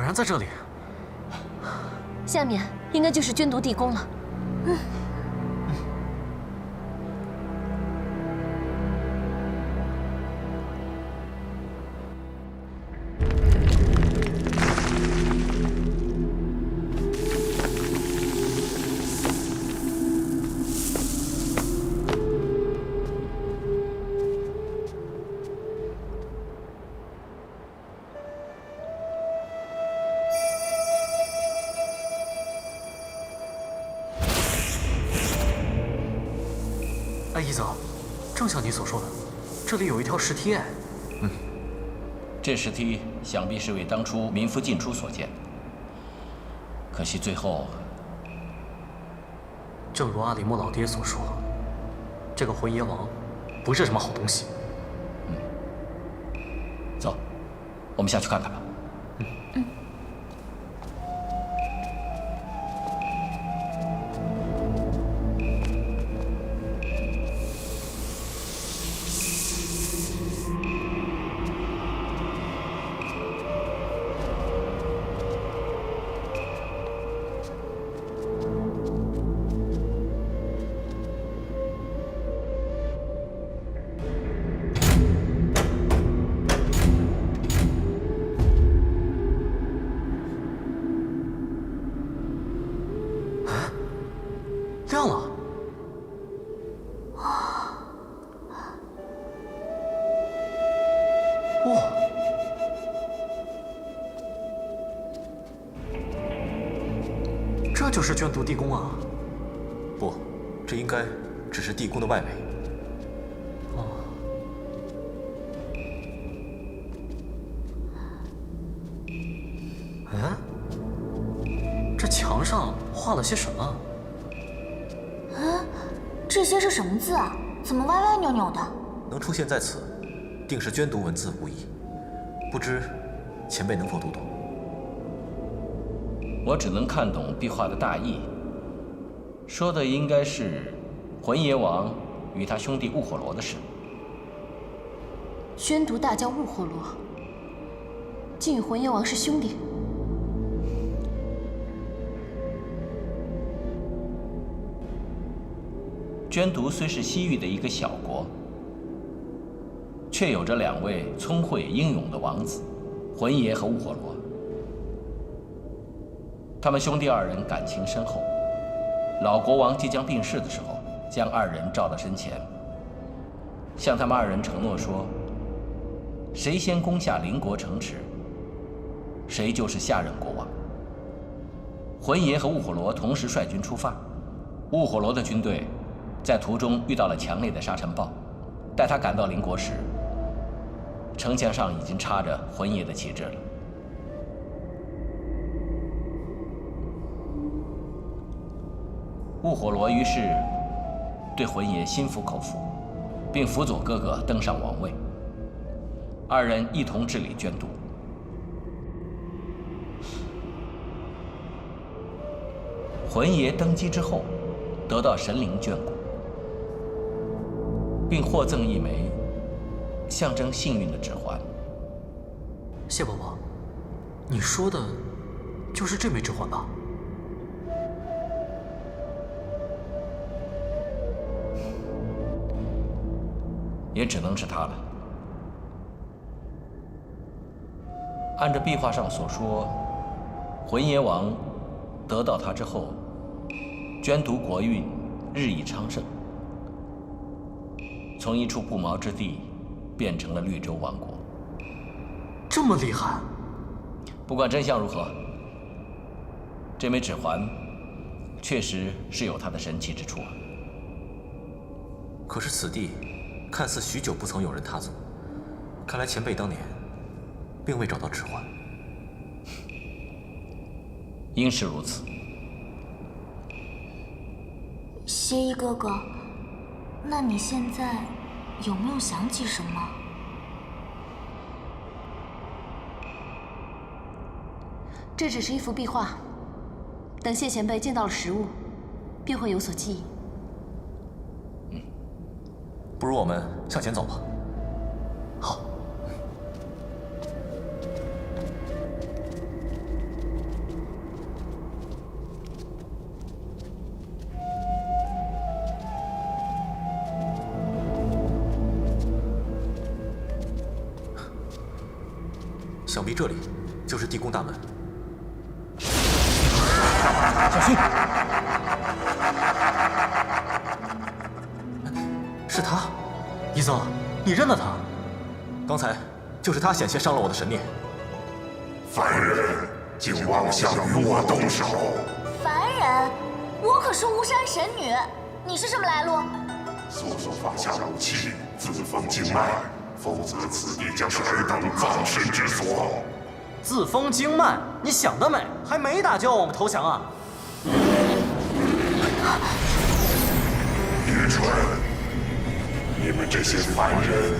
然在这里。下面应该就是捐毒地宫了。哎，一泽，正像你所说的，这里有一条石梯哎。这石梯想必是为当初民夫进出所建，可惜最后，正如阿里木老爹所说，这个魂爷王不是什么好东西。走，我们下去看看吧。亮了！哇！这就是捐毒地宫啊！不，这应该只是地宫的外围。这墙上画了些什么？这些是什么字啊？怎么歪歪扭扭的？能出现在此，定是捐毒文字无疑。不知前辈能否读懂？我只能看懂壁画的大意，说的应该是魂爷王与他兄弟雾火罗的事。宣读大将雾火罗，竟与魂爷王是兄弟。捐毒虽是西域的一个小国，却有着2位聪慧英勇的王子，魂爷和雾火罗。他们兄弟2人感情深厚，老国王即将病逝的时候，将2人召到身前，向他们2人承诺说，谁先攻下邻国城池，谁就是下任国王。魂爷和雾火罗同时率军出发，雾火罗的军队在途中遇到了强烈的沙尘暴，待他赶到邻国时，城墙上已经插着魂爷的旗帜了。雾火罗于是对魂爷心服口服，并辅佐哥哥登上王位，2人一同治理捐毒。魂爷登基之后，得到神灵眷顾，并获赠一枚象征幸运的指环。谢伯伯，你说的就是这枚指环吧？也只能是它了。按照壁画上所说，魂爷王得到它之后，捐毒国运日益昌盛，从一处不毛之地变成了绿洲王国。这么厉害？不管真相如何，这枚指环确实是有它的神奇之处啊。可是此地看似许久不曾有人踏足，看来前辈当年并未找到指环。应是如此。邪医哥哥，那你现在有没有想起什么？这只是一幅壁画，等谢前辈见到了实物，便会有所记忆。不如我们向前走吧。好。想必这里就是地宫大门。小心！是他，伊泽，你认得他？刚才就是他险些伤了我的神念。凡人竟妄想与我动手！凡人，我可是巫山神女，你是什么来路？速速放下武器，自封经脉，否则此地将是尔等葬身之所。自封经脉，你想得美！还没打就要我们投降啊！愚蠢！你们这些凡人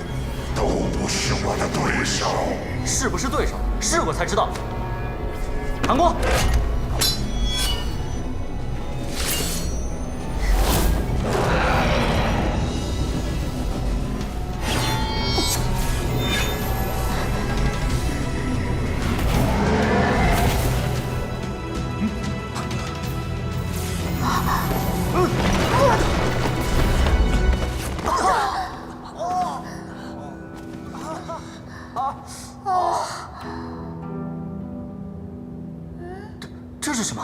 都不是我的对手。是不是对手？试过才知道。韩国，这是什么？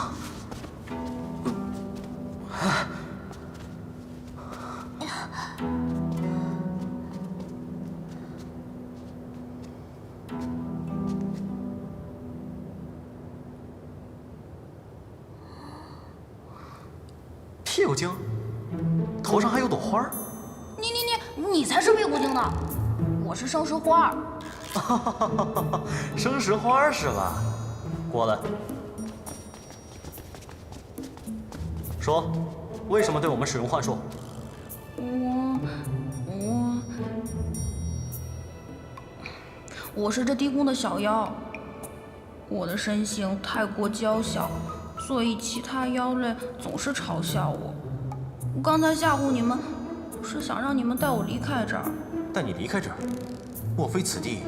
屁股精，头上还有朵花儿。你才是屁股精呢！我是生石花。生石花是吧？过来，说，为什么对我们使用幻术？我是这地宫的小妖，我的身形太过娇小，所以其他妖类总是嘲笑我。我刚才吓唬你们，是想让你们带我离开这儿。带你离开这儿？莫非此地？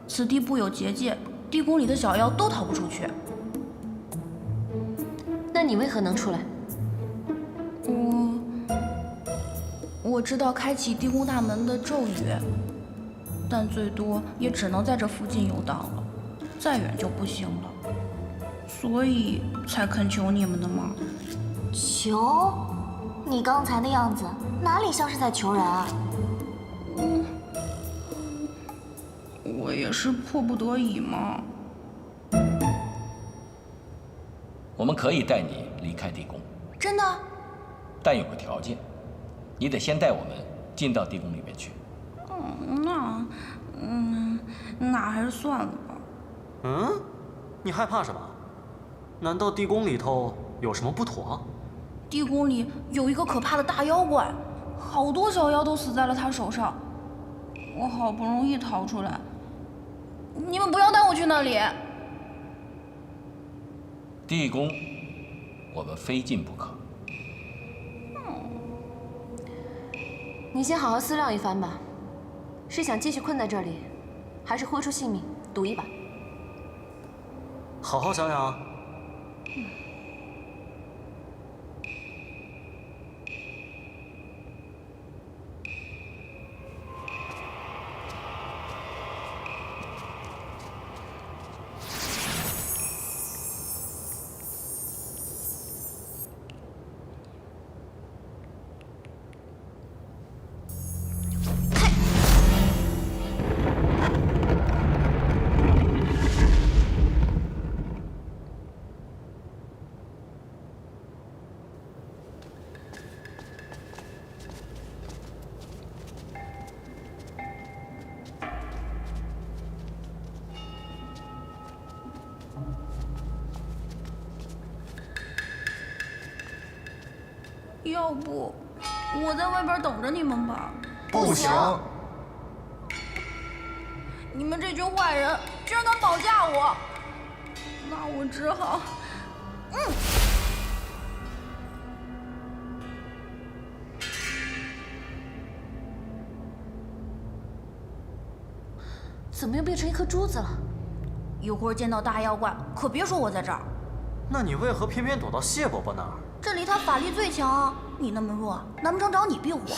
此地布有结界，地宫里的小妖都逃不出去。那你为何能出来？我知道开启地宫大门的咒语，但最多也只能在这附近游荡了，再远就不行了，所以才恳求你们的忙。求？你刚才的样子哪里像是在求人啊？我也是迫不得已嘛。我们可以带你离开地宫，真的？但有个条件，你得先带我们进到地宫里面去。那还是算了吧。你害怕什么？难道地宫里头有什么不妥？地宫里有一个可怕的大妖怪，好多小妖都死在了他手上。我好不容易逃出来，你们不要带我去那里。地宫，我们非进不可。你先好好思量一番吧，是想继续困在这里，还是豁出性命赌一把？好好想想啊。要不我在外边等着你们吧。不行。你们这群坏人居然敢绑架我，那我只好……怎么又变成一颗珠子了？一会儿见到大妖怪，可别说我在这儿。那你为何偏偏躲到谢伯伯那儿？这里他法力最强啊，你那么弱，难不成找你庇护我？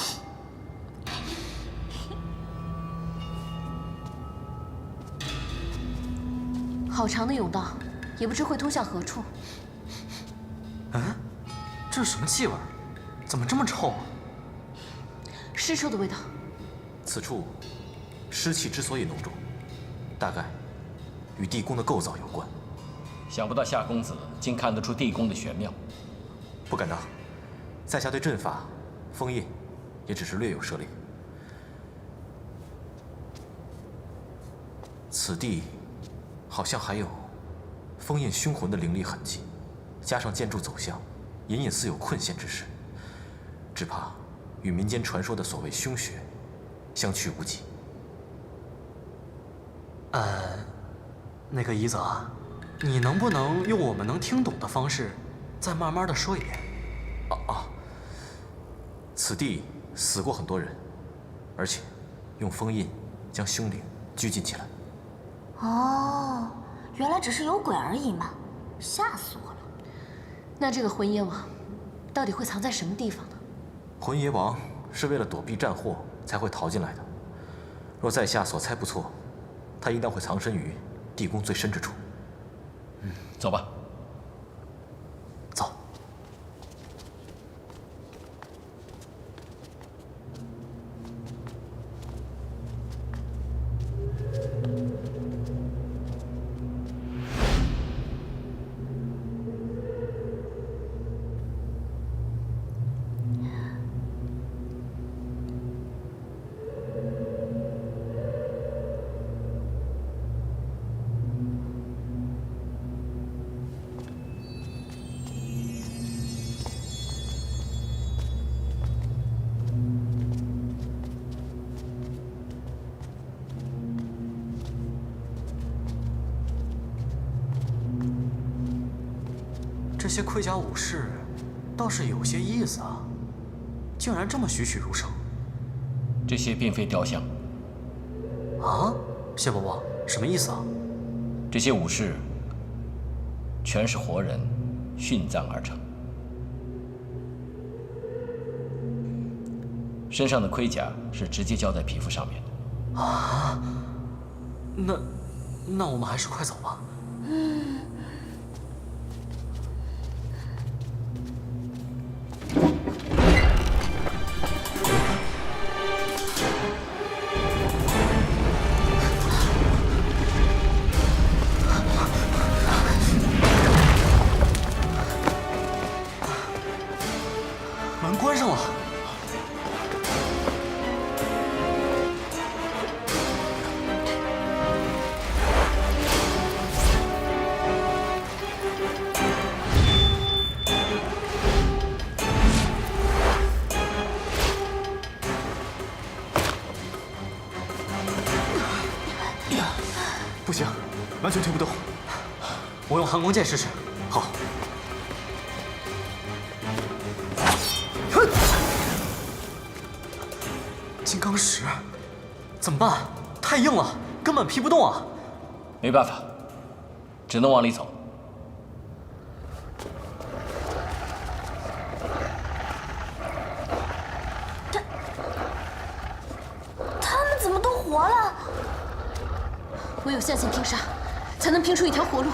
好长的甬道，也不知会通向何处。嗯，这是什么气味？怎么这么臭啊？尸臭的味道。此处湿气之所以浓重，大概与地宫的构造有关。想不到夏公子竟看得出地宫的玄妙。不敢当，在下对阵法、封印也只是略有涉猎。此地好像还有封印凶魂的灵力痕迹，加上建筑走向，隐隐似有困陷之势，只怕与民间传说的所谓凶穴相去无几。那个伊泽，你能不能用我们能听懂的方式，再慢慢的说一遍？此地死过很多人，而且用封印将凶灵拘禁起来。哦，原来只是有鬼而已嘛，吓死我了。那这个魂野王，到底会藏在什么地方呢？魂爷王是为了躲避战祸才会逃进来的。若在下所猜不错，他应当会藏身于地宫最深之处。走吧。走。这些盔甲武士倒是有些意思啊，竟然这么栩栩如生。这些并非雕像，啊，谢伯伯，什么意思啊？这些武士全是活人殉葬而成。身上的盔甲是直接胶在皮肤上面的。啊，那我们还是快走吧。门关上了。不行，完全推不动。我用寒光剑试试。好。金刚石，怎么办？太硬了，根本劈不动啊！没办法，只能往里走。他们怎么都活了？唯有向前拼杀，才能拼出一条活路。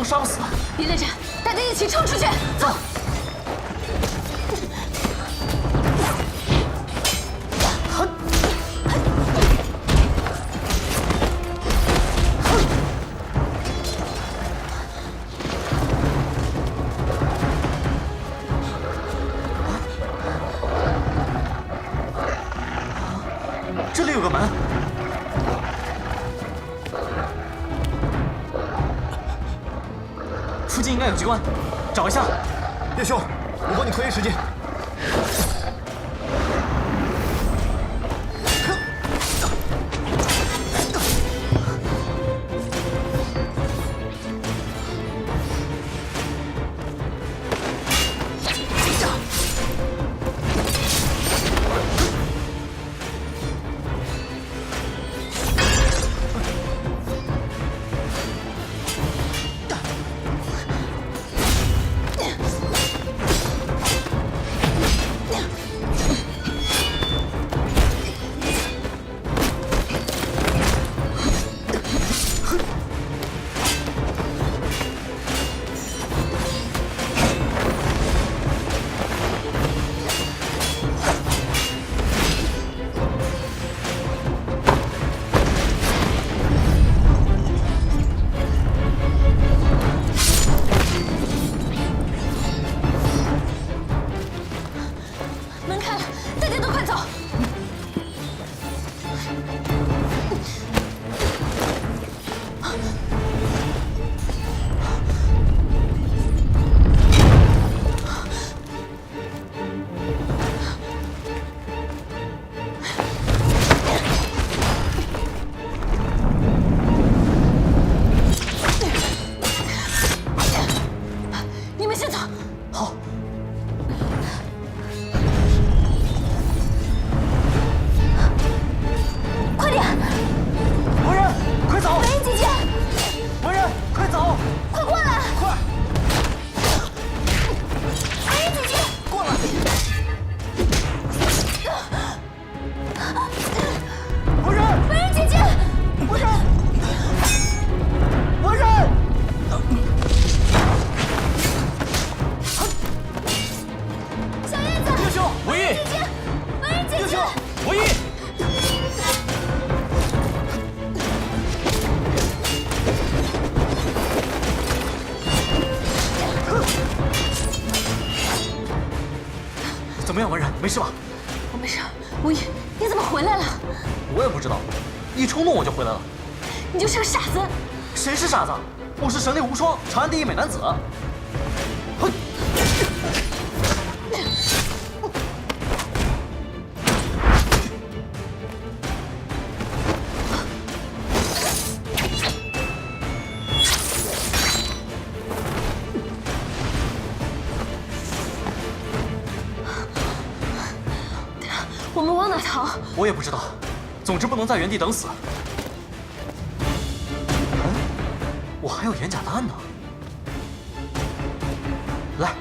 杀不死。李队长，大家一起冲出去！走。附近应该有机关，找一下。叶兄，我帮你拖延时间。门开了，大家都快走！你们先走。好。快点！文人，快走！梅姐姐，文人，快走！快过来！快！梅姐姐，过来！文人，梅姐姐，文人，文人！小叶子，叶兄，无意，姐姐，梅姐姐叶兄，，无意。怎么样，文人，没事吧？我没事。无意，你怎么回来了？我也不知道，一冲动我就回来了。你就是个傻子。谁是傻子？我是神力无双，长安第一美男子。嘿，我们往哪逃？我也不知道，总之不能在原地等死。我还有眼甲弹呢。来，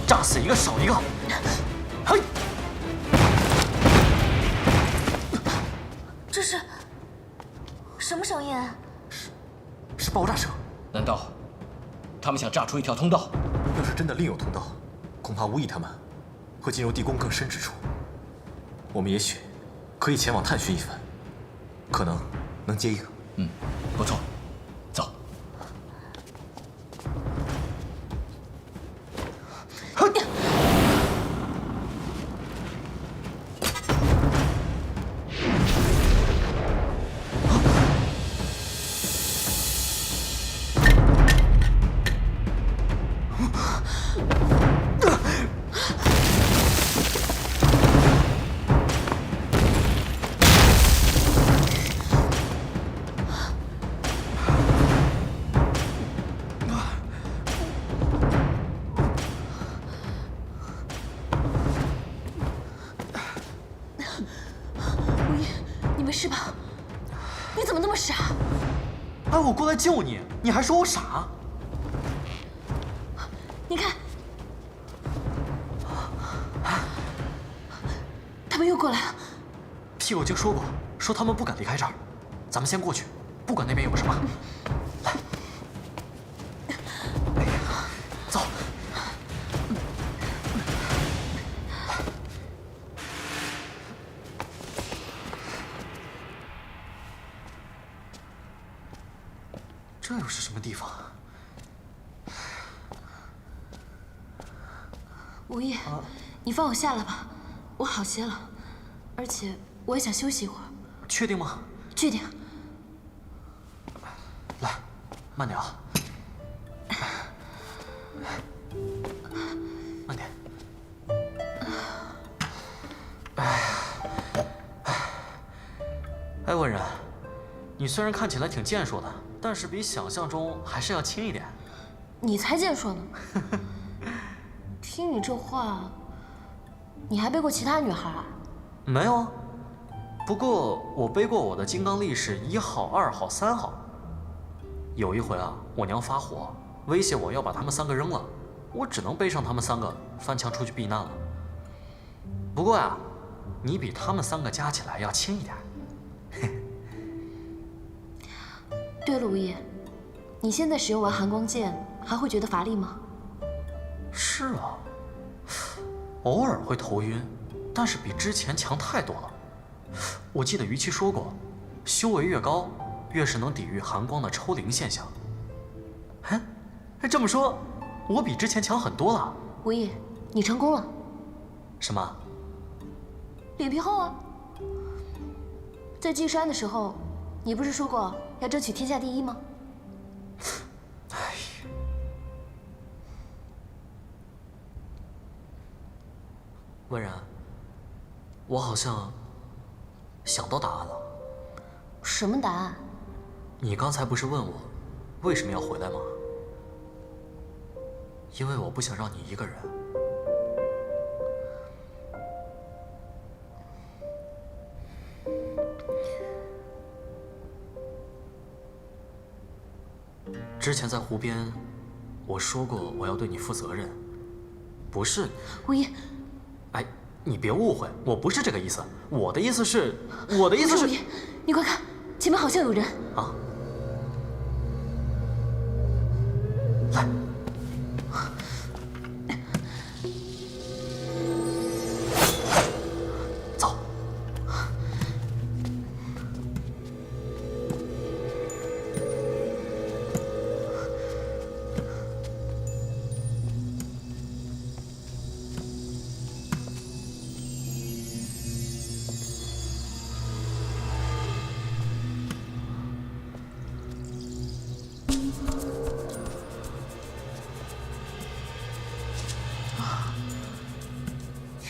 炸死一个少一个。嘿，这是什么声音啊？是爆炸声。难道他们想炸出一条通道？要是真的另有通道，恐怕无意他们会进入地宫更深之处。我们也许可以前往探寻一番，可能能接应。嗯，不错，走。无意，你没事吧？你怎么那么傻？哎，我过来救你，你还说我傻？你看，他们又过来了。屁股精说过，说他们不敢离开这儿，咱们先过去，不管那边有什么。来，走。这又是什么地方？无意，你放我下来吧，我好些了，而且我也想休息一会儿。确定吗？确定。来，慢点啊。慢点。哎，文人，你虽然看起来挺健硕的，但是比想象中还是要轻一点。你才健硕呢。听你这话，你还背过其他女孩啊？没有啊，不过我背过我的金刚力士1号、2号、3号。有一回啊，我娘发火，威胁我要把他们3个扔了，我只能背上他们3个翻墙出去避难了。不过啊，你比他们3个加起来要轻一点。对了，无业，你现在使用完寒光剑，还会觉得乏力吗？是啊，偶尔会头晕，但是比之前强太多了。我记得于七说过，修为越高，越是能抵御寒光的抽灵现象。哎，这么说，我比之前强很多了。无业，你成功了。什么？脸皮厚啊！在祭山的时候，你不是说过要争取天下第一吗？哎呀，温然，我好像想到答案了。什么答案？你刚才不是问我为什么要回来吗？因为我不想让你一个人。之前在湖边，我说过我要对你负责任，不是。无业，哎，你别误会，我不是这个意思。我的意思是，无业，你快看，前面好像有人啊！来，走。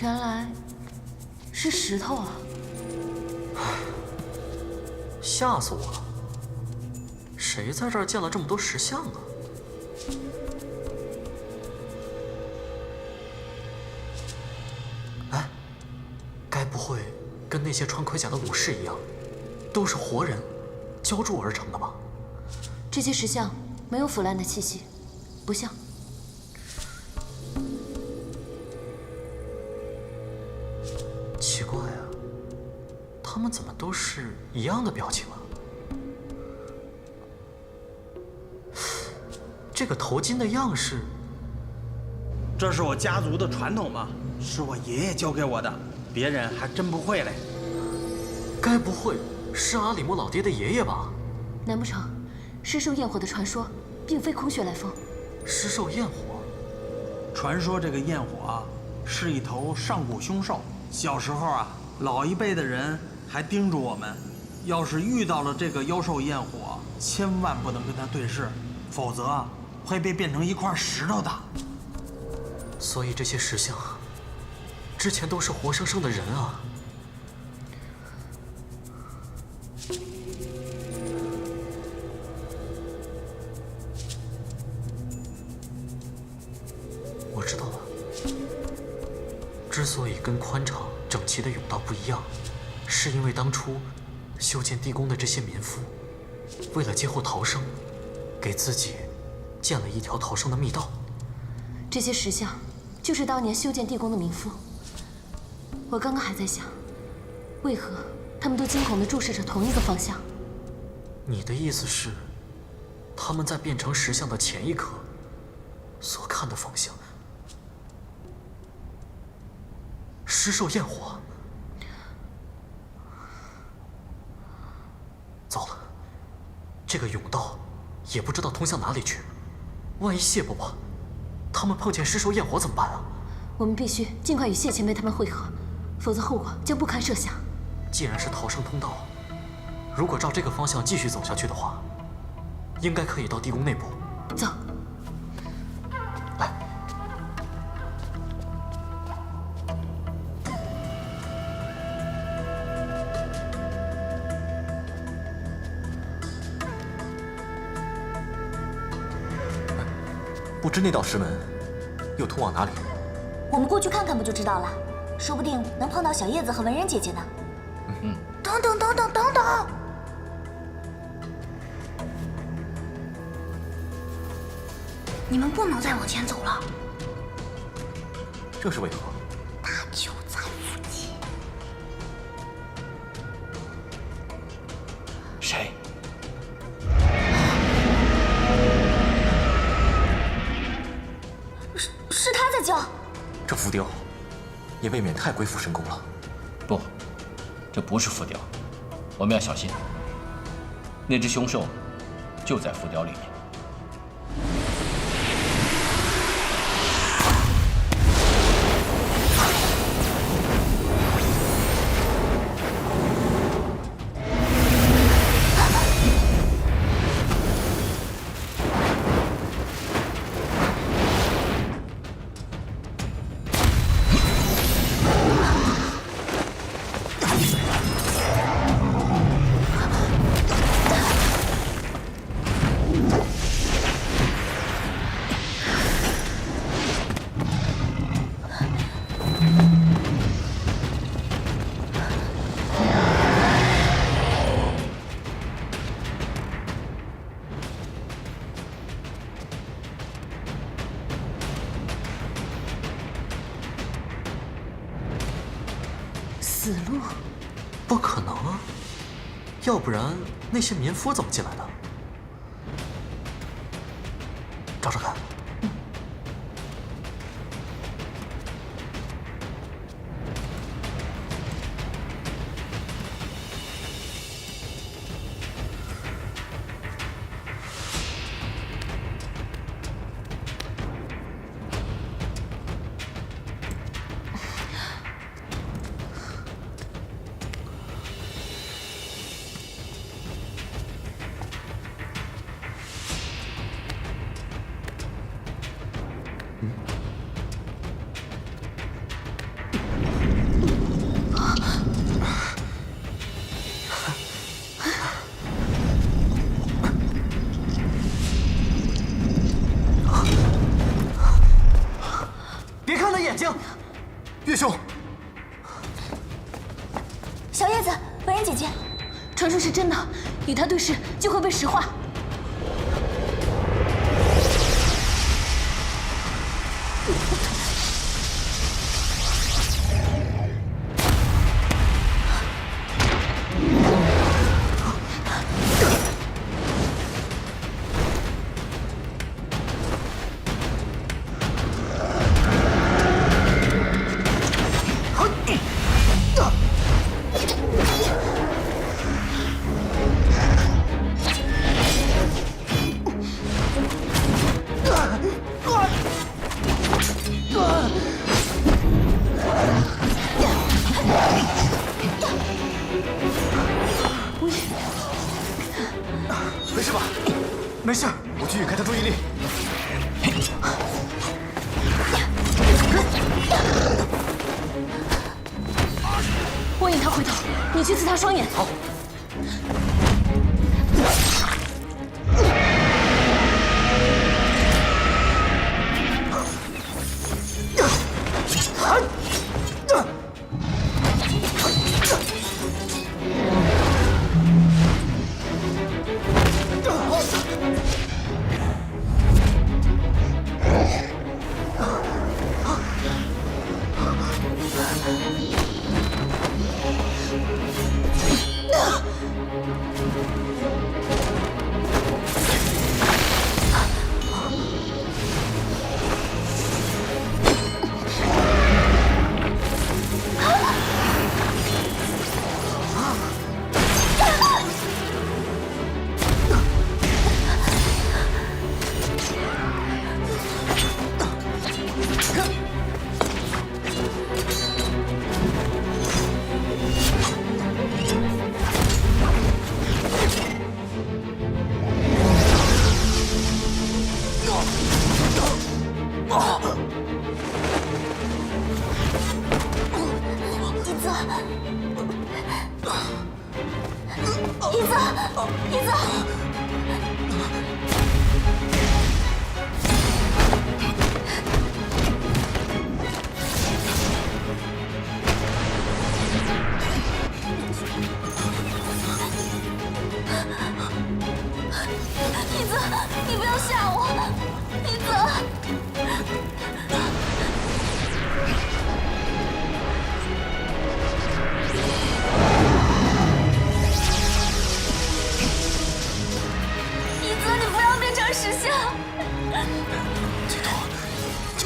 原来是石头啊！吓死我了！谁在这儿建了这么多石像啊？哎，该不会跟那些穿盔甲的武士一样，都是活人浇铸而成的吧？这些石像没有腐烂的气息，不像。奇怪啊，他们怎么都是一样的表情啊？这个头巾的样式，这是我家族的传统嘛，是我爷爷教给我的，别人还真不会嘞。该不会是阿里木老爹的爷爷吧？难不成狮兽焰火的传说并非空穴来风？狮兽焰火，传说这个焰火啊，是一头上古凶兽。小时候啊，老一辈的人还叮嘱我们，要是遇到了这个妖兽焰火，千万不能跟它对视，否则啊会被变成一块石头的。所以这些石像之前都是活生生的人啊！我知道了。之所以跟宽敞整齐的甬道不一样，是因为当初修建地宫的这些民夫，为了今后逃生，给自己建了一条逃生的密道。这些石像就是当年修建地宫的民夫。我刚刚还在想，为何他们都惊恐地注视着同一个方向？你的意思是，他们在变成石像的前一刻所看的方向？狮兽焰火。糟了，这个甬道也不知道通向哪里去，万一谢伯伯他们碰见狮兽焰火怎么办啊？我们必须尽快与谢前辈他们会合，否则后果将不堪设想。既然是逃生通道，如果照这个方向继续走下去的话，应该可以到地宫内部。走。来。不知那道石门又通往哪里？我们过去看看不就知道了？说不定能碰到小叶子和文人姐姐呢。等等等等等等！你们不能再往前走了，这是为何？它就在附近。谁？是他在叫。这浮雕也未免太鬼斧神工了。不，这不是浮雕，我们要小心。那只凶兽就在浮雕里面。死路？不可能啊！要不然那些民夫怎么进来的？找找看。别看他眼睛，岳兄，小叶子，文人姐姐，传说是真的，与他对视就会被石化。没事吧？没事，我去引开他注意力。我引他回头，你去刺他双眼。好。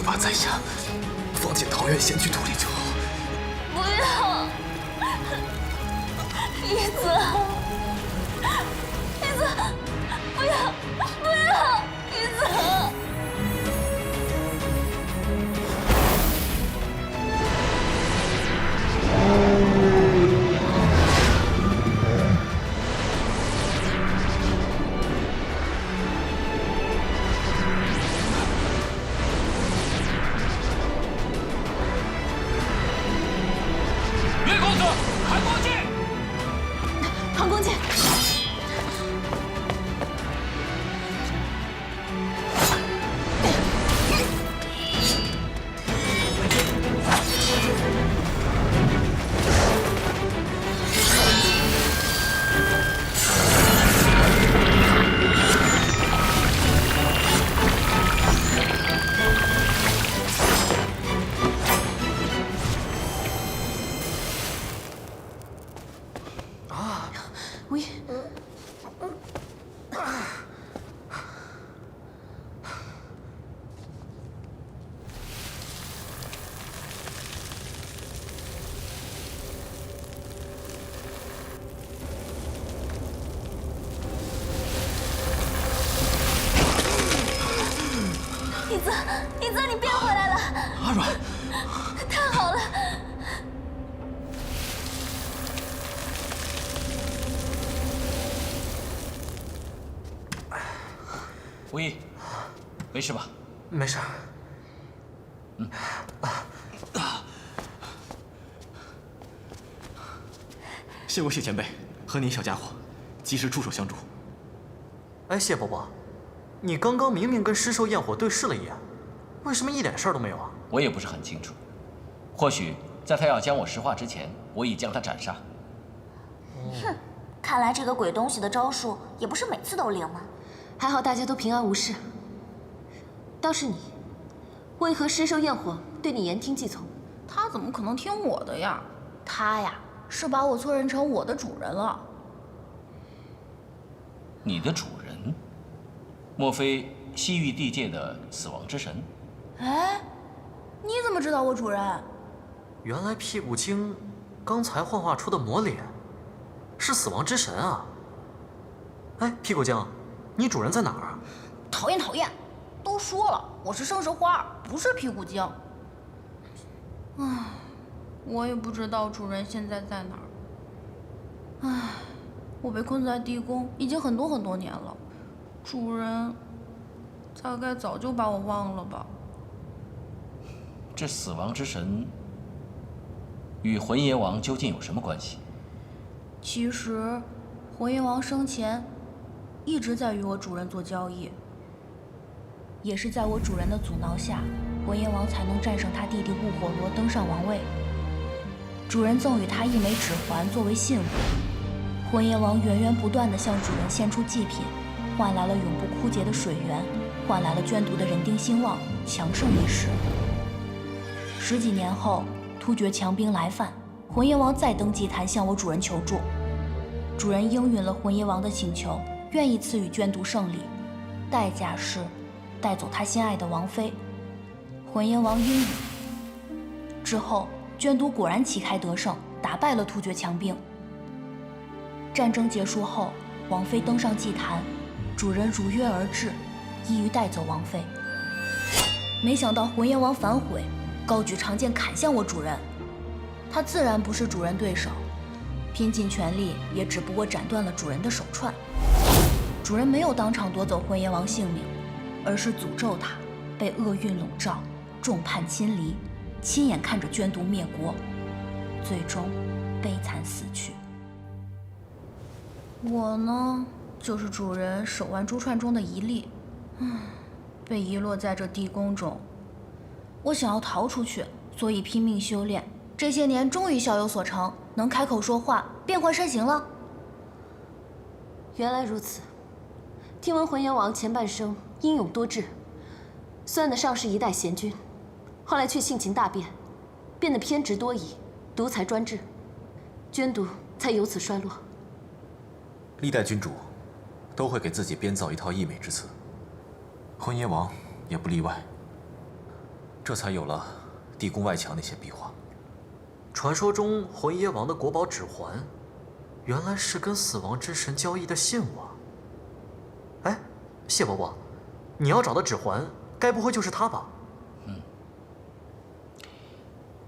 把在下放进桃源仙居土里就好。不要，一子，一子，不要，不要，一子。岳公子，寒光剑！寒光剑！喂，一子，一子，你变回来了！阿软，太好了！无意，没事吧？没事。谢过谢前辈和你小家伙及时出手相助。哎，谢伯伯，你刚刚明明跟尸兽焰火对视了一眼，为什么一点事儿都没有啊？我也不是很清楚，或许在他要将我石化之前，我已将他斩杀。哼，看来这个鬼东西的招数也不是每次都灵嘛。还好大家都平安无事。倒是你，为何尸兽焰火对你言听计从？他怎么可能听我的呀？他呀，是把我错认成我的主人了。你的主人？莫非西域地界的死亡之神？哎，你怎么知道我主人？原来屁股精刚才幻化出的魔脸是死亡之神啊！哎，屁股精，你主人在哪儿啊？讨厌讨厌！都说了，我是盛世花，不是屁股精。唉，我也不知道主人现在在哪儿。唉，我被困在地宫已经很多年了，主人大概早就把我忘了吧。这死亡之神与魂阎王究竟有什么关系？其实，魂阎王生前一直在与我主人做交易，也是在我主人的阻挠下，魂阎王才能战胜他弟弟雾火罗登上王位。主人赠予他一枚指环作为信物，魂阎王源不断地向主人献出祭品，换来了永不枯竭的水源，换来了捐毒的人丁兴旺，强盛一时。10几年后，突厥强兵来犯，魂阎王再登祭坛向我主人求助，主人应允了魂阎王的请求，愿意赐予捐毒胜利，代价是带走他心爱的王妃。魂阎王应允。之后，捐毒果然旗开得胜，打败了突厥强兵。战争结束后，王妃登上祭坛，主人如约而至，意欲带走王妃。没想到魂阎王反悔，高举长剑砍向我主人。他自然不是主人对手，拼尽全力也只不过斩断了主人的手串。主人没有当场夺走魂阎王性命，而是诅咒他被厄运笼罩，众叛亲离，亲眼看着捐毒灭国，最终悲惨死去。我呢，就是主人手腕珠串中的一粒，被遗落在这地宫中。我想要逃出去，所以拼命修炼。这些年终于小有所成，能开口说话，变换身形了。原来如此。听闻魂阎王前半生英勇多智，算得上是一代贤君，后来却性情大变，变得偏执多疑，独裁专制，捐毒才由此衰落。历代君主都会给自己编造一套溢美之词，魂阎王也不例外。这才有了地宫外墙那些壁画。传说中魂耶王的国宝指环，原来是跟死亡之神交易的信物啊！哎，谢伯伯，你要找的指环，该不会就是它吧？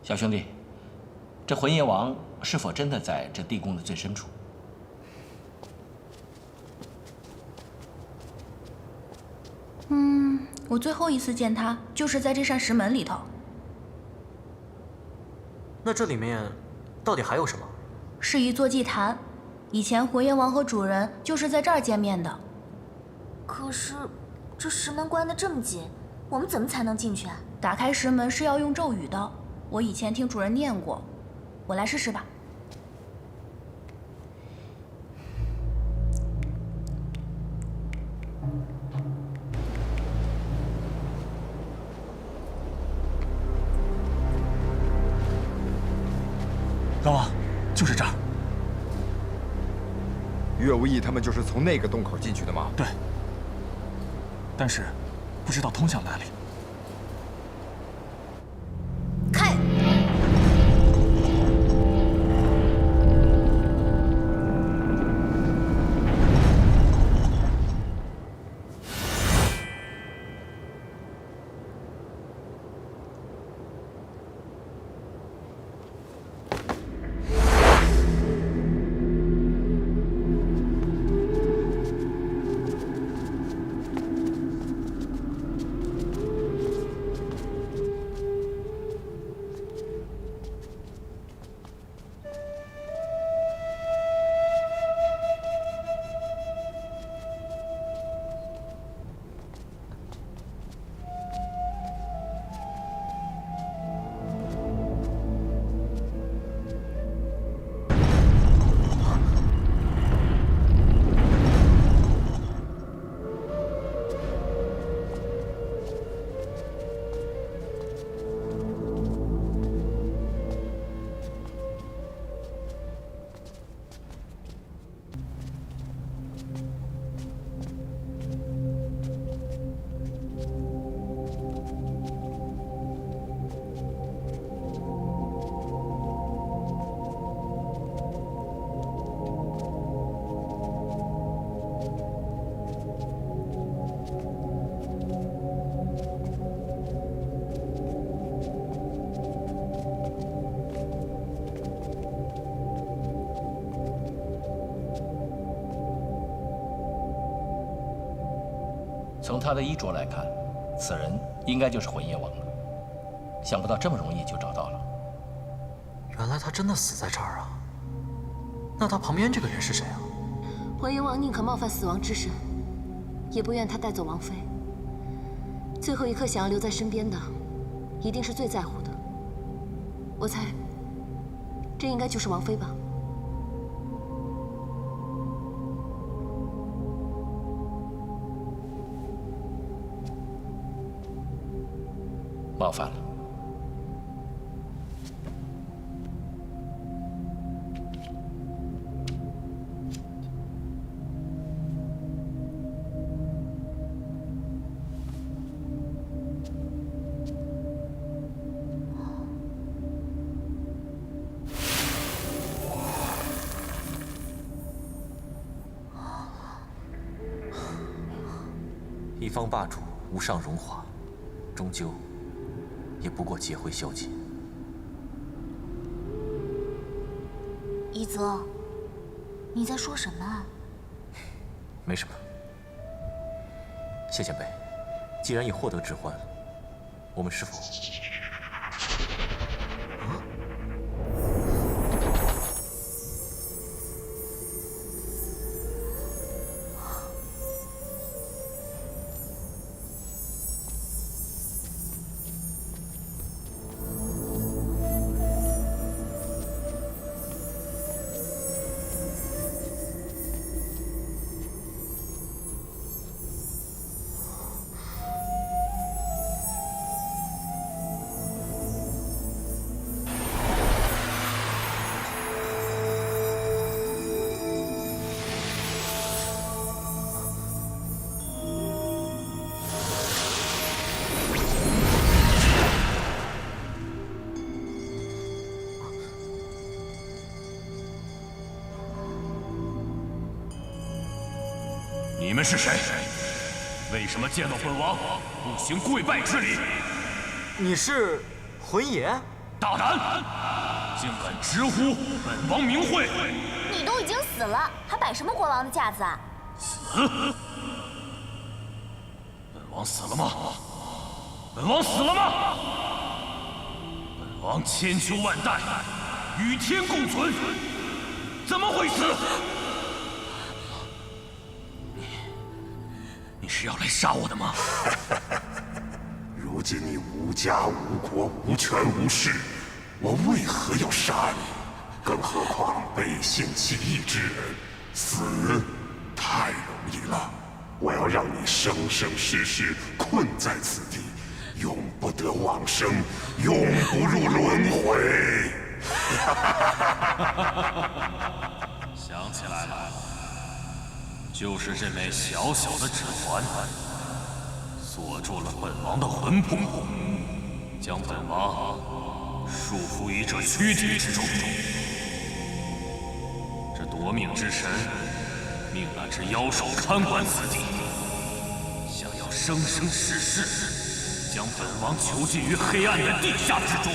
小兄弟，这魂耶王是否真的在这地宫的最深处？我最后一次见他就是在这扇石门里头。那这里面到底还有什么？是一座祭坛，以前魂耶王和主人就是在这儿见面的。可是这石门关得这么紧，我们怎么才能进去啊？打开石门是要用咒语的，我以前听主人念过，我来试试吧。老王，就是这儿。岳无义他们就是从那个洞口进去的吗？对。但是，不知道通向哪里。开！从他的衣着来看，此人应该就是魂耶王了。想不到这么容易就找到了。原来他真的死在这儿啊！那他旁边这个人是谁啊？魂阎王宁可冒犯死亡之神，也不愿他带走王妃。最后一刻想要留在身边的，一定是最在乎的。我猜，这应该就是王妃吧。冒犯了。一方霸主无上荣华，终究也不过劫灰消解。一泽，你在说什么啊？没什么。谢前辈，既然已获得指环，我们是否……你们是谁？为什么见到本王不行跪拜之礼？你是魂爷？大胆，竟敢直呼本王名讳！你都已经死了，还摆什么国王的架子啊？死？本王死了吗？本王死了吗？本王千秋万代与天共存，怎么会死？你是要来杀我的吗？如今你无家无国无权无势，我为何要杀你？更何况背信弃义之人，死太容易了。我要让你生生世世困在此地，永不得往生，永不入轮回。想起来了，就是这枚小小的指环，锁住了本王的魂魄，将本王束缚于这躯体之中。这夺命之神命那只妖兽看管此地，想要生生世世将本王囚禁于黑暗的地下之中。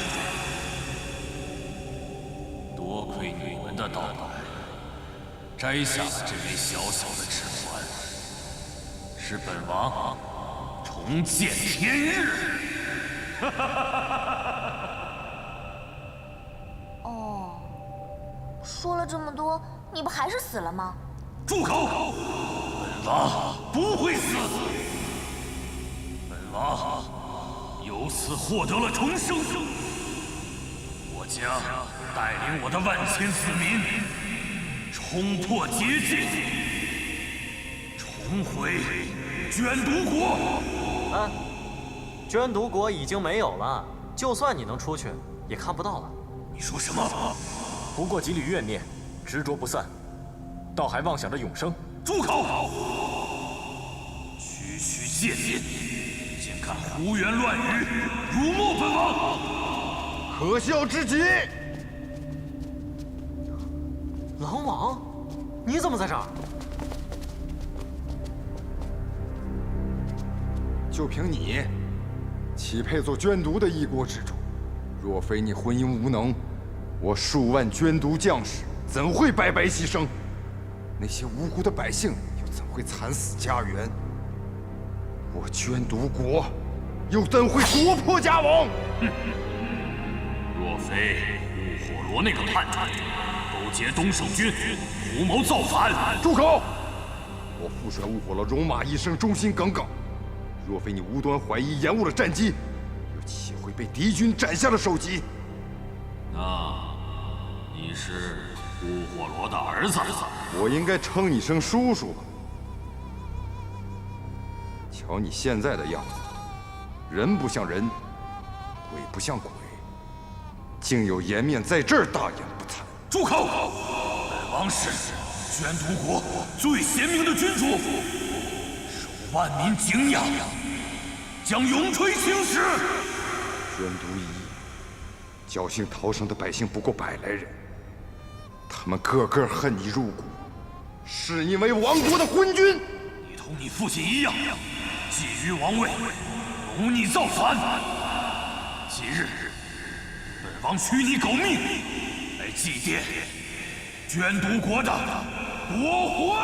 多亏你们的到来，摘下了这枚小小的指环，使本王重见天日。哦，说了这么多，你不还是死了吗？住口！本王不会死，本王由此获得了重生。我将带领我的万千子民，冲破结界，重回捐毒国。啊，捐毒国已经没有了，就算你能出去，也看不到了。你说什么？不过几缕怨念，执着不散，倒还妄想着永生。住口！区区贱民，竟敢胡言乱语，辱没本王，可笑之极！狼王，你怎么在这儿？就凭你，岂配做捐毒的一国之主？若非你昏庸无能，我数万捐毒将士怎会白白牺牲？那些无辜的百姓又怎会惨死家园？我捐毒国又怎会国破家亡？若非雾火罗那个叛徒勾结东胜军，图谋造反，住口！我父帅雾火罗戎马一生忠心耿耿，若非你无端怀疑，延误了战机，又岂会被敌军斩下了首级？那你是雾火罗的儿子？我应该称你声叔叔吧？瞧你现在的样子，人不像人，鬼不像鬼，竟有颜面在这儿大言不惭！住口！本王是捐毒国最贤明的君主，受万民敬仰，将永垂青史。捐毒一役，侥幸逃生的百姓不过100来人，他们个个恨你入骨，视你为亡国的昏君。你同你父亲一样，觊觎王位，谋逆造反。今日，本王取你狗命，来祭奠捐毒国的国魂。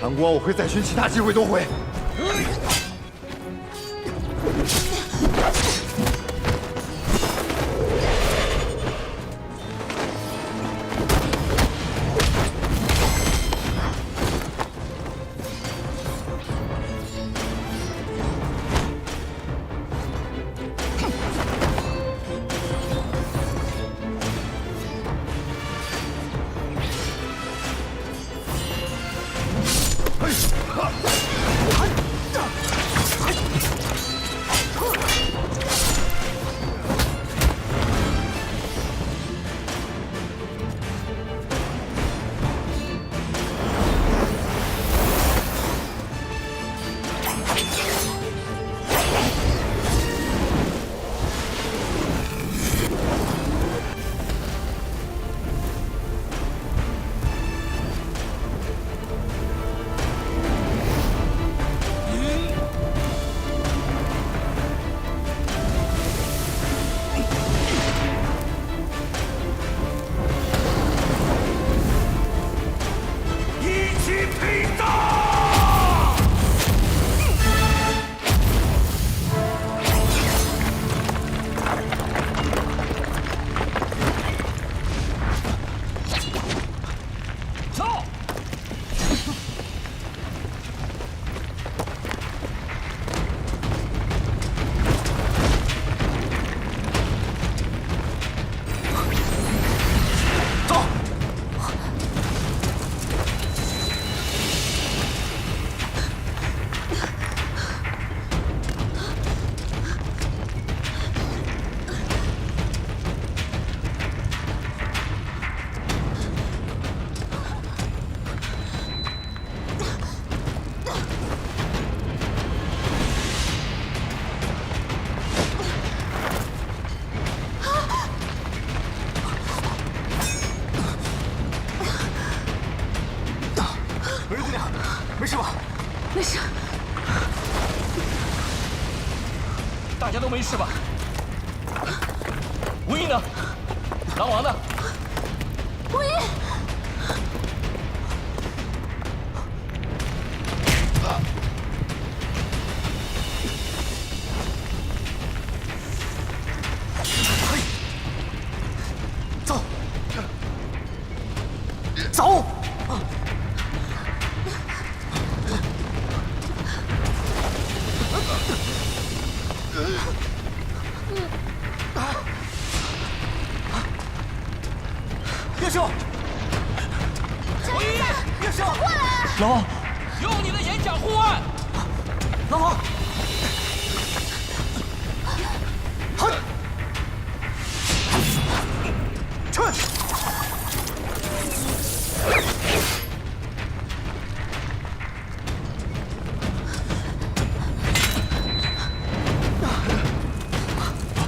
阳光，我会再寻其他机会夺回。没事吧？没事。大家都没事吧？无印呢？狼王呢？无印。走。走。叶修，无印，叶修，过来！老王，用你的眼角护腕。老王，哼，去！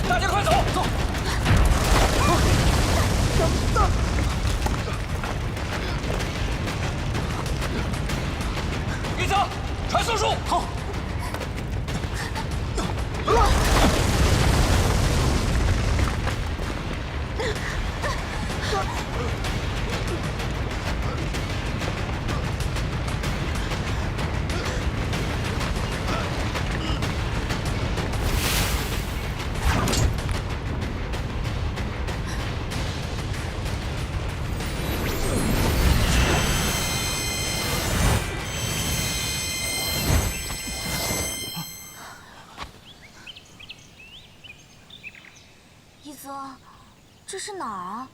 大家快走！走！玉泽，传送术。好。一泽，这是哪儿啊？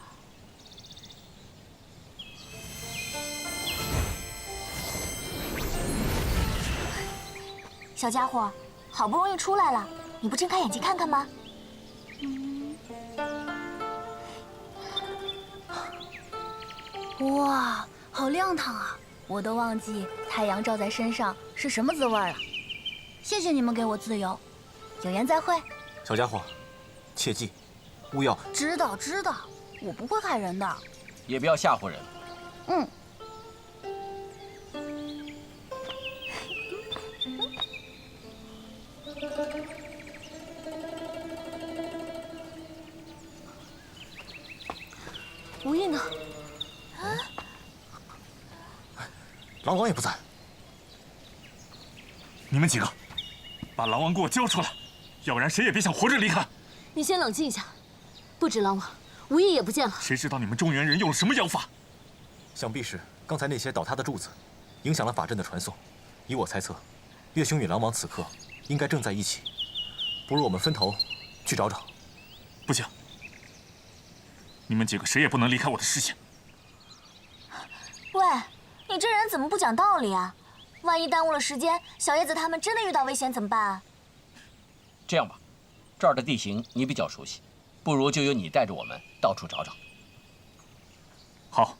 小家伙，好不容易出来了，你不睁开眼睛看看吗？哇，好亮堂啊！我都忘记太阳照在身上是什么滋味了。谢谢你们给我自由，有缘再会。小家伙，切记，勿要……知道，我不会害人的。也不要吓唬人。嗯。无印呢？狼王也不在。你们几个，把狼王给我交出来，要不然谁也别想活着离开。你先冷静一下，不止狼王，无义也不见了。谁知道你们中原人用了什么妖法？想必是刚才那些倒塌的柱子，影响了法阵的传送。以我猜测，岳兄与狼王此刻应该正在一起，不如我们分头去找找。不行，你们几个谁也不能离开我的视线。喂，你这人怎么不讲道理啊？万一耽误了时间，小叶子他们真的遇到危险怎么办啊？这样吧，这儿的地形你比较熟悉，不如就由你带着我们到处找找。好。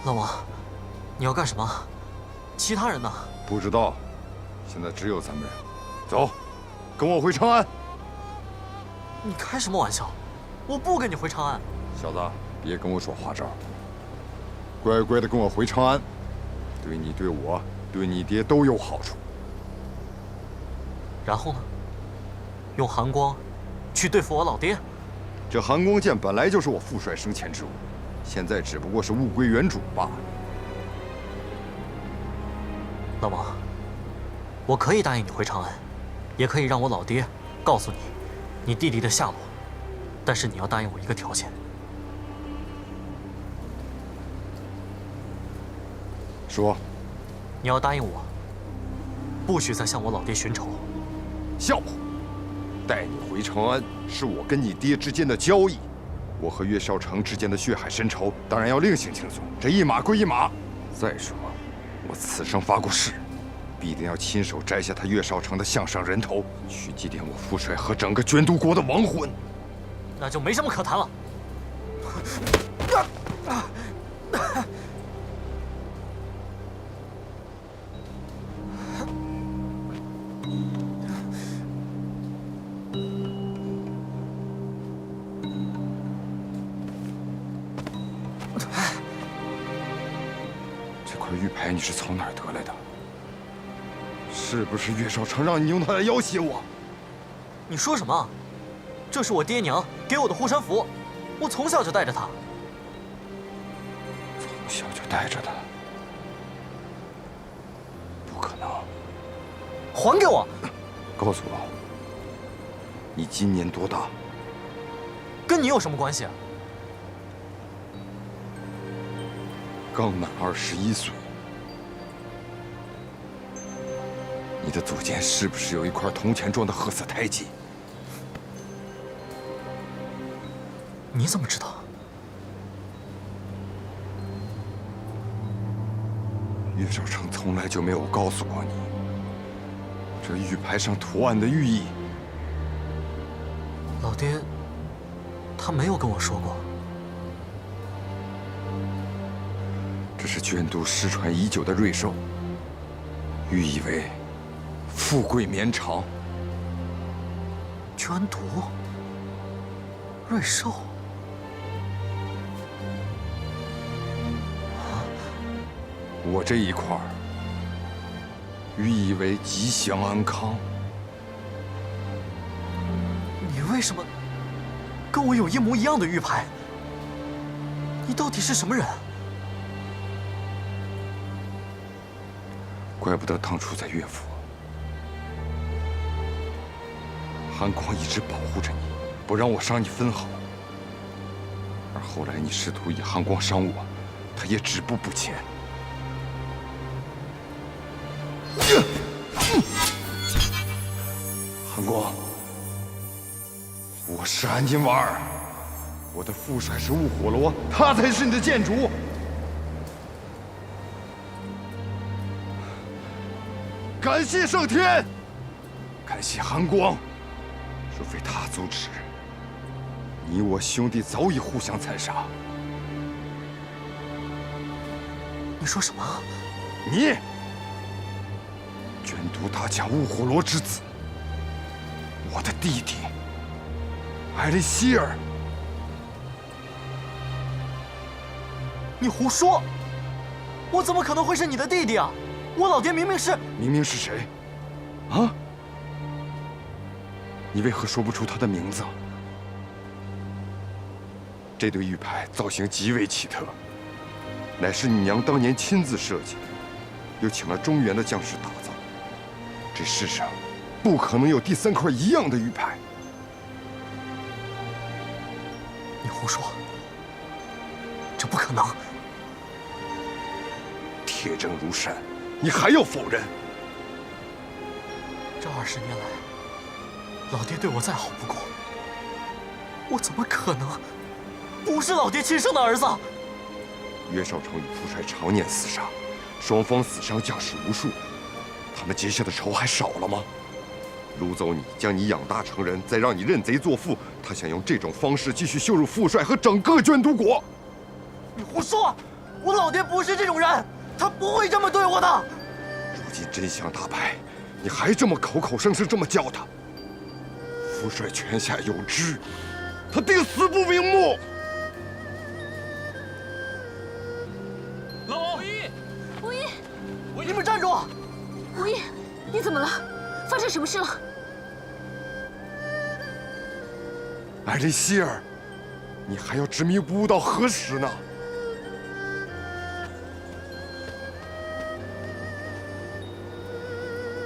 老王，你要干什么？其他人呢？不知道，现在只有咱们人。走，跟我回长安。你开什么玩笑？我不跟你回长安。小子，别跟我说花招，乖乖的跟我回长安，对你、对我、对你爹都有好处。然后呢？用寒光去对付我老爹？这寒光剑本来就是我父帅生前之物，现在只不过是物归原主罢了。老王，我可以答应你回长安，也可以让我老爹告诉你你弟弟的下落，但是你要答应我一个条件。说。你要答应我，不许再向我老爹寻仇。笑话！带你回长安是我跟你爹之间的交易，我和岳少成之间的血海深仇，当然要另行清算。这一码归一码。再说，我此生发过誓，必定要亲手摘下他岳少成的项上人头，去祭奠我父帅和整个捐都国的亡魂。那就没什么可谈了。这块玉牌你是从哪儿得来的？是不是岳少成让你用它来要挟我？你说什么？这是我爹娘给我的护身符，我从小就带着它。从小就带着它？不可能！还给我！告诉我，你今年多大？跟你有什么关系？刚满21岁。你的祖先是不是有一块铜钱状的褐色胎记？你怎么知道？岳少成从来就没有告诉过你，这玉牌上图案的寓意。老爹，他没有跟我说过。这是眷都失传已久的瑞兽，寓意为富贵绵长。捐毒，瑞兽。我这一块寓意为吉祥安康。你为什么跟我有一模一样的玉牌？你到底是什么人？怪不得当初在乐府，韩光一直保护着你，不让我伤你分毫。而后来你试图以韩光伤我，他也止步不前。韩光，我是安金瓦尔，我的父帅是雾火罗，他才是你的剑主。感谢上天，感谢韩光，若非他阻止，你我兄弟早已互相残杀。你说什么？你捐都大将雾火罗之子，我的弟弟艾利希尔。你胡说！我怎么可能会是你的弟弟啊？我老爹明明是……明明是谁？啊？你为何说不出他的名字？这对玉牌造型极为奇特，乃是你娘当年亲自设计，又请了中原的匠师打造。这世上不可能有第3块一样的玉牌。你胡说！这不可能！铁证如山，你还要否认？这20年来，老爹对我再好不过，我怎么可能不是老爹亲生的儿子？岳少成与副帅常年厮杀，双方死伤将士无数，他们结下的仇还少了吗？掳走你，将你养大成人，再让你认贼作父，他想用这种方式继续羞辱副帅和整个捐都国。你胡说！我老爹不是这种人，他不会这么对我的。如今真相大白，你还这么口口声声这么叫他？副帅泉下有知，他定死不瞑目。老王，无一，你们站住！无一，你怎么了？发生什么事了？艾莉希尔，你还要执迷不悟到何时呢？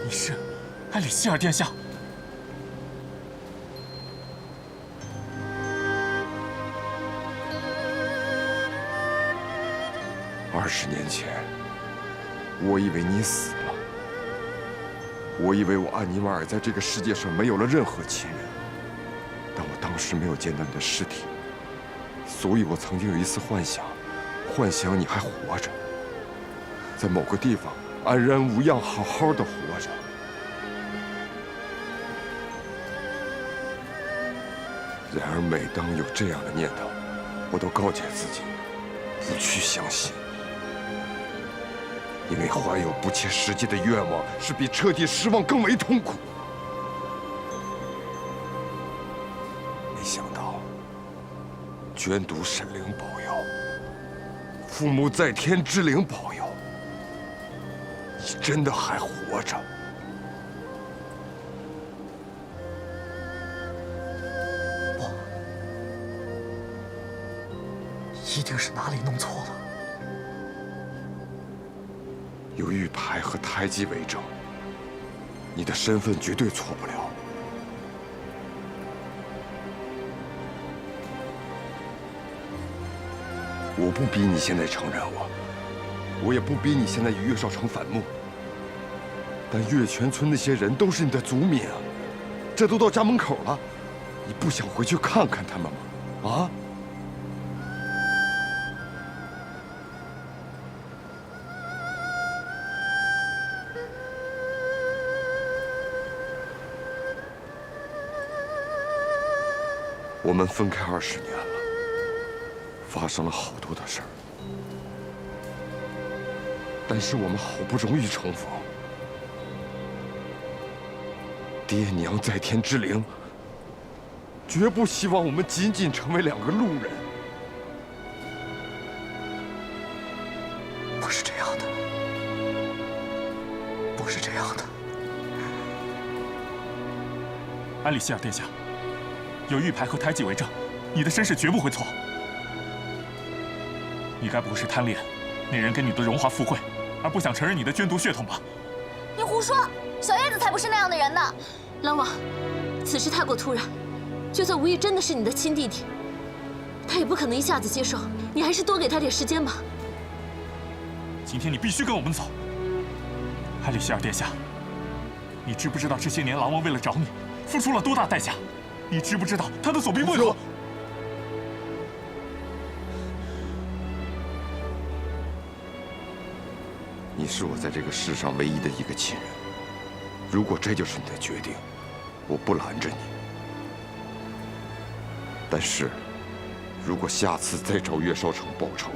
你是艾里希尔殿下。20年前，我以为你死了，我以为我安尼瓦尔在这个世界上没有了任何亲人，但我当时没有见到你的尸体，所以我曾经有一次幻想你还活着，在某个地方安然无恙，好好的活着。然而每当有这样的念头，我都告诫自己不去相信，因为怀有不切实际的愿望是比彻底失望更为痛苦。没想到捐都神灵保佑，父母在天之灵保佑，你真的还活着。一定是哪里弄错了。有玉牌和胎记为证，你的身份绝对错不了。我不逼你现在承认我也不逼你现在与岳少成反目。但岳泉村那些人都是你的族民啊，这都到家门口了，你不想回去看看他们吗？啊？我们分开20年了，发生了好多的事儿，但是我们好不容易重逢。爹娘在天之灵，绝不希望我们仅仅成为2个路人。不是这样的，不是这样的。安里希尔殿下，有玉牌和胎记为证，你的身世绝不会错。你该不会是贪恋那人给你的荣华富贵，而不想承认你的捐都血统吧？你胡说！小叶子才不是那样的人呢。狼王，此事太过突然，就算无意真的是你的亲弟弟，他也不可能一下子接受。你还是多给他点时间吧。今天你必须跟我们走。安里希尔殿下，你知不知道这些年狼王为了找你，付出了多大代价？你知不知道他的所病为何？你是我在这个世上唯一的一个亲人，如果这就是你的决定，我不拦着你。但是，如果下次再找岳少成报仇，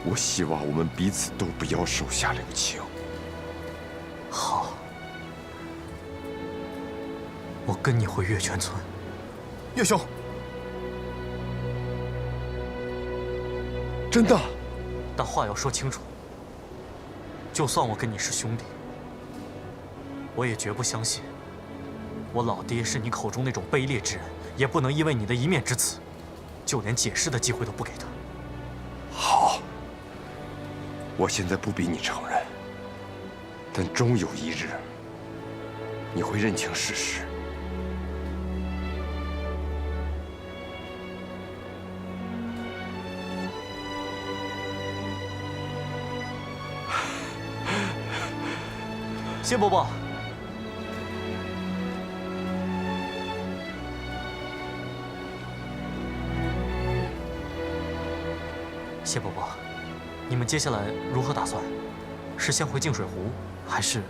我希望我们彼此都不要手下留情。好。我跟你回月泉村。岳兄，真的？但话要说清楚，就算我跟你是兄弟，我也绝不相信我老爹是你口中那种卑劣之人，也不能因为你的一面之词，就连解释的机会都不给他。好，我现在不比你承认，但终有一日，你会认清事实。谢伯伯。谢伯伯，你们接下来如何打算？是先回净水湖，还是……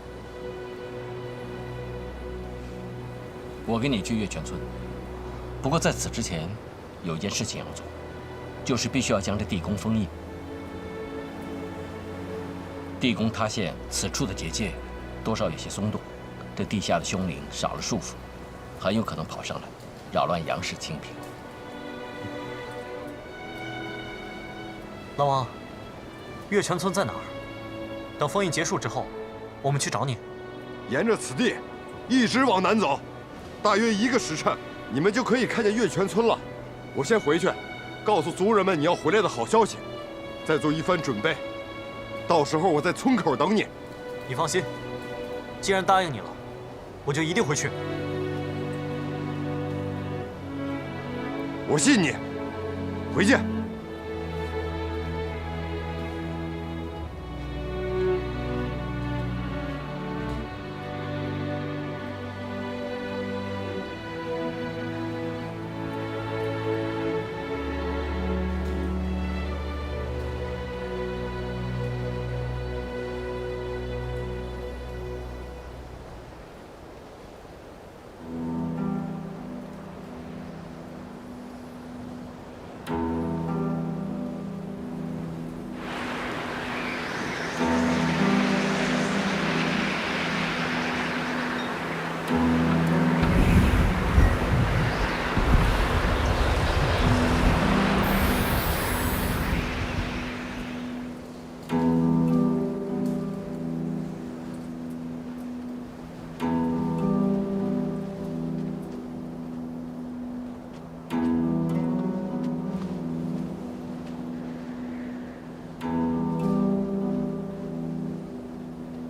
我跟你去月泉村，不过在此之前，有一件事情要做，就是必须要将这地宫封印。地宫塌陷，此处的结界多少有些松动，这地下的凶灵少了束缚，很有可能跑上来，扰乱杨氏清平。老王，月泉村在哪儿？等封印结束之后，我们去找你。沿着此地，一直往南走，大约1个时辰，你们就可以看见月泉村了。我先回去，告诉族人们你要回来的好消息，再做一番准备。到时候我在村口等你。你放心，既然答应你了，我就一定会去。我信你，回见。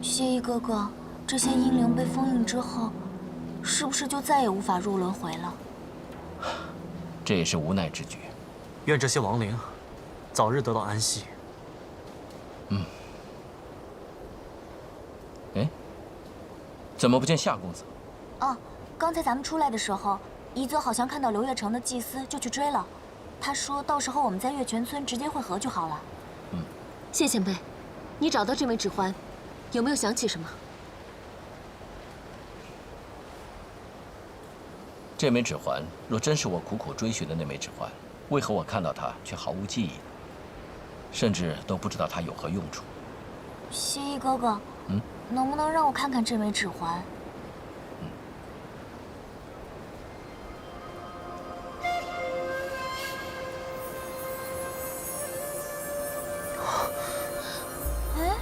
谢意哥哥，这些阴灵被封印之后，是不是就再也无法入轮回了？这也是无奈之举。愿这些亡灵早日得到安息。哎，怎么不见夏公子？哦，刚才咱们出来的时候，夷则好像看到刘月成的祭司，就去追了。他说到时候我们在月泉村直接会合就好了。谢前辈，你找到这枚指环，有没有想起什么？这枚指环若真是我苦苦追寻的那枚指环，为何我看到它却毫无记忆，甚至都不知道它有何用处？谢意哥哥，能不能让我看看这枚指环？哎，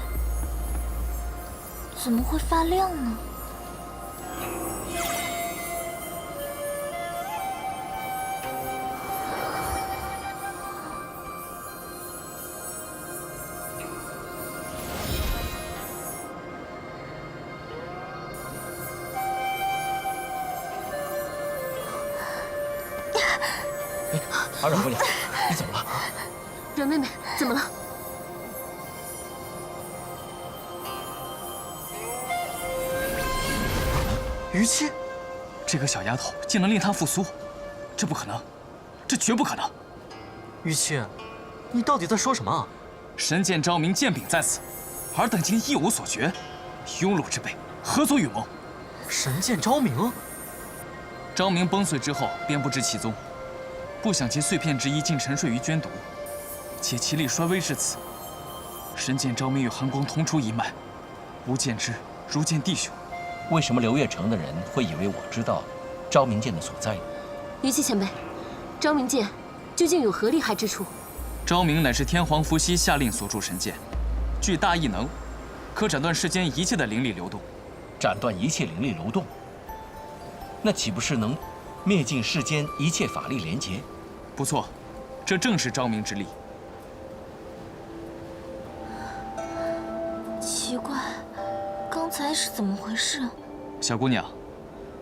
怎么会发亮呢？阿阮姑娘，你怎么了？阮妹妹，怎么了？于七，这个小丫头竟能令她复苏，这不可能，这绝不可能！于七，你到底在说什么？神剑昭明剑柄在此，尔等竟一无所觉，庸碌之辈，何所与谋？神剑昭明？昭明崩碎之后，便不知其踪。不想其碎片之一竟沉睡于捐毒，且其力衰微至此。神剑昭明与寒光同出一脉，吾见之如见弟兄。为什么刘月成的人会以为我知道昭明剑的所在呢？于七前辈，昭明剑究竟有何厉害之处？昭明乃是天皇伏羲下令所铸神剑，具大异能，可斩断世间一切的灵力流动。斩断一切灵力流动，那岂不是能灭尽世间一切法力连结？不错，这正是昭明之力。奇怪，刚才是怎么回事？小姑娘，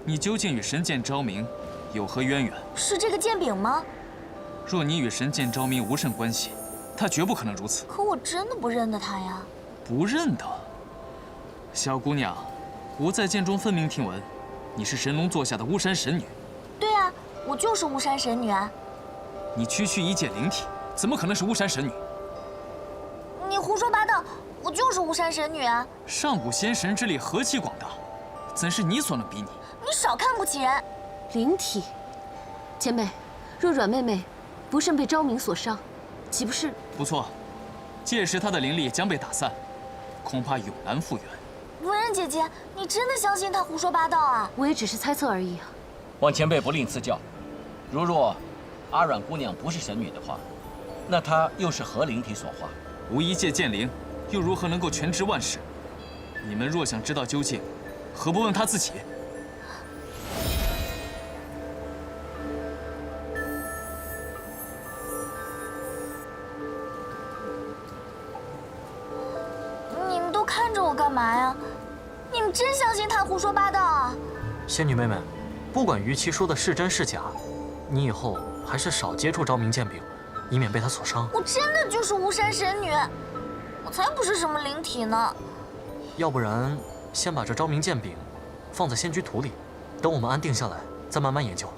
你究竟与神剑昭明有何渊源？是这个剑柄吗？若你与神剑昭明无甚关系，他绝不可能如此。可我真的不认得他呀。不认得？小姑娘，我在剑中分明听闻，你是神龙座下的巫山神女。对啊，我就是巫山神女啊。你区区一介灵体，怎么可能是巫山神女？你胡说八道，我就是巫山神女啊！上古仙神之力何其广大，怎是你所能比拟？你少看不起人！灵体，前辈，若阮妹妹不慎被昭明所伤，岂不是？不错，届时她的灵力将被打散，恐怕永难复原。文人姐姐，你真的相信他胡说八道啊？我也只是猜测而已啊。望前辈不吝赐教。若阿阮姑娘不是神女的话，那她又是何灵体所化？无一介剑灵，又如何能够全知万事？你们若想知道究竟，何不问她自己？你们都看着我干嘛呀？你们真相信他胡说八道啊？仙女妹妹，不管于其说的是真是假，你以后还是少接触昭明剑柄，以免被他所伤。我真的就是巫山神女，我才不是什么灵体呢。要不然，先把这昭明剑柄放在仙居图里，等我们安定下来，再慢慢研究。